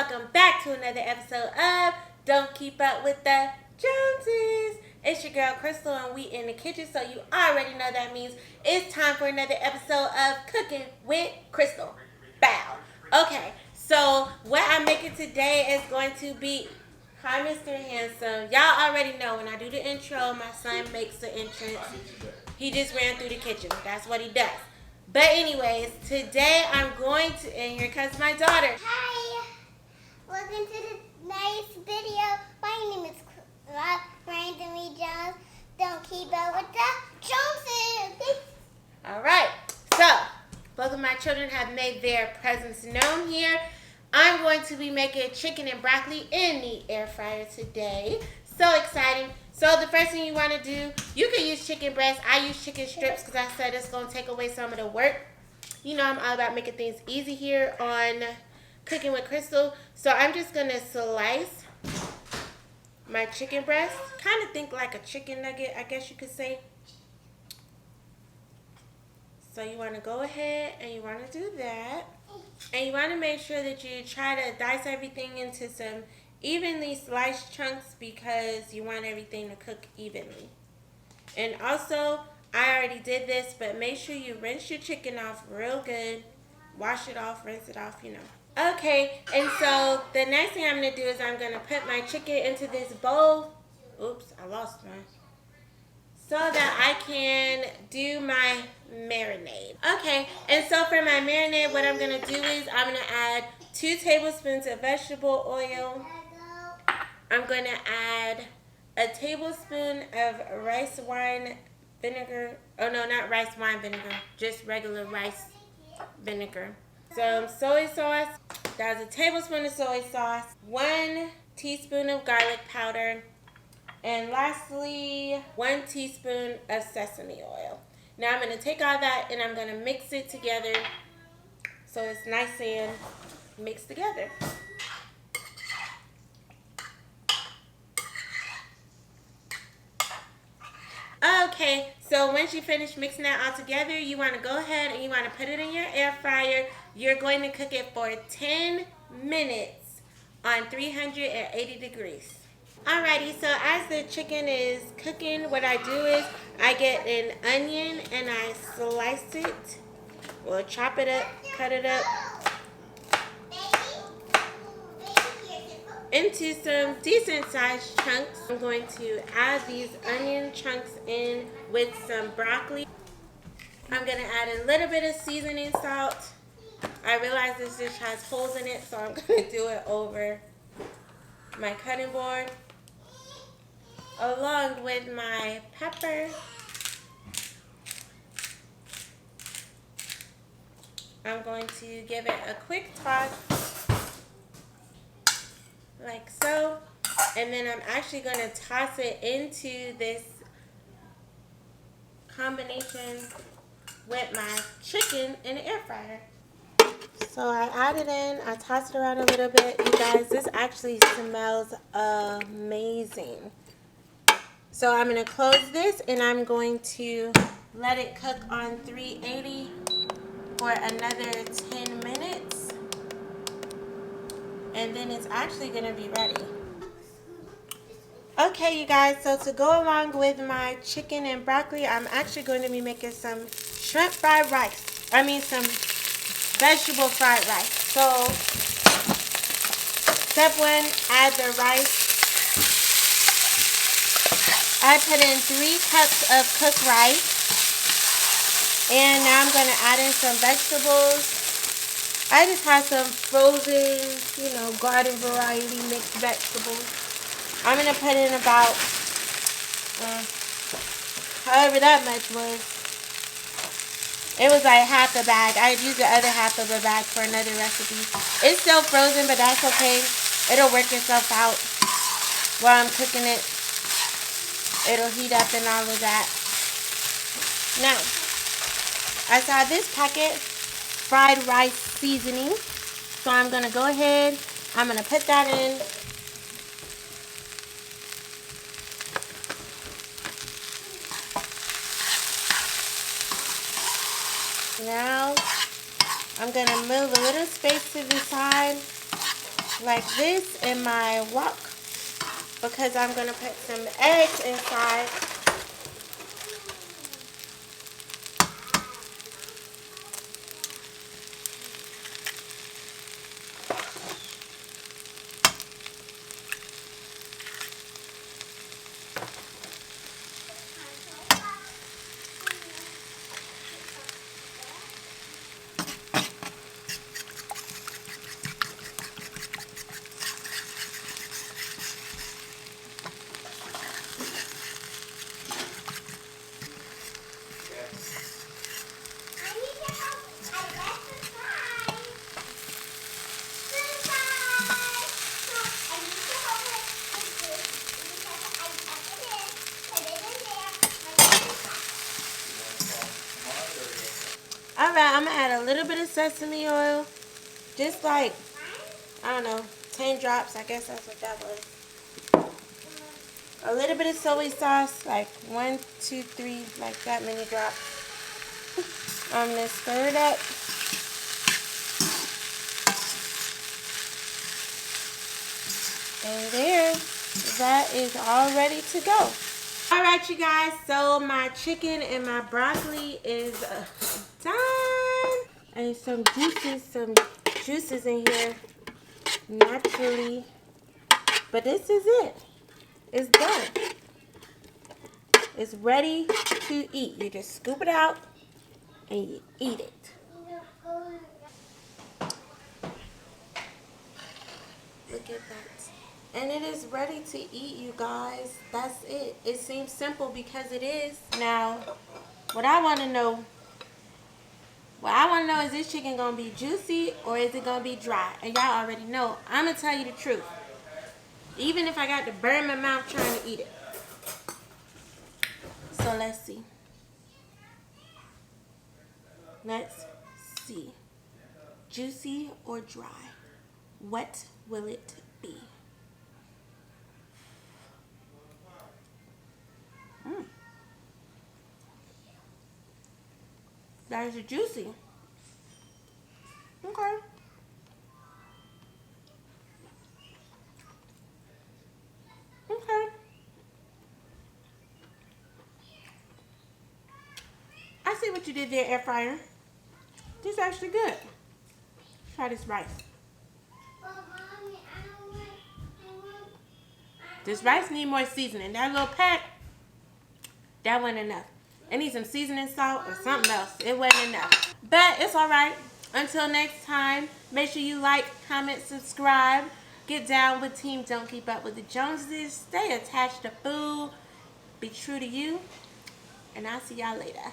welcome back to another episode of Don't Keep Up with the Joneses. It's your girl Chrystle and we in the kitchen, so you already know that means it's time for another episode of Cooking with Chrystle. Bow. Okay, so what I'm making today is going to be, hi Mr. Handsome. Y'all already know when I do the intro, my son makes the entrance. He just ran through the kitchen. That's what he does. But anyways, today I'm going to, and here comes my daughter. Hi, welcome to the nice video. My name is Brandon Jones. Don't keep up with the Joneses. All right, so both of my children have made their presence known here. I'm going to be making chicken and broccoli in the air fryer today. So exciting. So the first thing you want to do, you can use chicken breast. I use chicken strips because I said it's going to take away some of the work. You know I'm all about making things easy here on Cooking with Chrystle. So I'm just going to slice my chicken breast. Kind of think like a chicken nugget, I guess you could say. So you want to go ahead and you want to do that. And you want to make sure that you try to dice everything into some evenly sliced chunks because you want everything to cook evenly. And also, I already did this, but make sure you rinse your chicken off real good. Wash it off, rinse it off, you know. Okay, and so the next thing I'm going to do is I'm going to put my chicken into this bowl. Oops, I lost mine. So that I can do my marinade. Okay, and so for my marinade, what I'm going to do is I'm going to add 2 tablespoons of vegetable oil. I'm going to add a tablespoon of rice wine vinegar. Oh, no, not rice wine vinegar. Just regular rice vinegar. Some soy sauce. That's a tablespoon of soy sauce. 1 teaspoon of garlic powder. And lastly, 1 teaspoon of sesame oil. Now I'm going to take all that and I'm going to mix it together so it's nice and mixed together. Okay, so once you finish mixing that all together, you want to go ahead and you want to put it in your air fryer. You're going to cook it for 10 minutes on 380 degrees. Alrighty, so as the chicken is cooking, what I do is I get an onion and I slice it. Well, chop it up, cut it up into some decent sized chunks. I'm going to add these onion chunks in with some broccoli. I'm going to add a little bit of seasoning salt. I realize this dish has holes in it, so I'm going to do it over my cutting board, along with my pepper. I'm going to give it a quick toss, like so, and then I'm actually going to toss it into this combination with my chicken in the air fryer. So I add it in, I toss it around a little bit. You guys, this actually smells amazing. So I'm going to close this and I'm going to let it cook on 380 for another 10 minutes. And then it's actually going to be ready. Okay, you guys, so to go along with my chicken and broccoli, I'm actually going to be making some shrimp fried rice. I mean some vegetable fried rice. So step 1, add the rice. I put in 3 cups of cooked rice. And now I'm going to add in some vegetables. I just have some frozen, you know, garden variety mixed vegetables. I'm going to put in about, however that much was. It was like half a bag. I'd use the other half of a bag for another recipe. It's still frozen, but that's okay. It'll work itself out while I'm cooking it. It'll heat up and all of that. Now, I saw this packet, fried rice seasoning. So I'm going to go ahead, I'm going to put that in. Now, I'm going to move a little space to the side like this in my wok because I'm going to put some eggs inside. Alright, I'm going to add a little bit of sesame oil. Just like, I don't know, 10 drops. I guess that's what that was. A little bit of soy sauce, like 1, 2, 3, like that many drops. I'm going to stir it up. And there, that is all ready to go. Alright, you guys, so my chicken and my broccoli is done. And some juices in here, naturally. But this is it. It's done. It's ready to eat. You just scoop it out and you eat it. Look at that. And it is ready to eat, you guys. That's it. It seems simple because it is. Now, what I want to know is this chicken going to be juicy or is it going to be dry? And y'all already know. I'm going to tell you the truth. Even if I got to burn my mouth trying to eat it. So let's see. Let's see. Juicy or dry? What will it be? That is juicy. Okay. Okay. I see what you did there, air fryer. This is actually good. Try this rice. This rice need more seasoning. That little pack, that wasn't enough. It needs some seasoning salt or something else. It wasn't enough. But it's alright. Until next time, make sure you like, comment, subscribe. Get down with Team Don't Keep Up with the Joneses. Stay attached to food. Be true to you. And I'll see y'all later.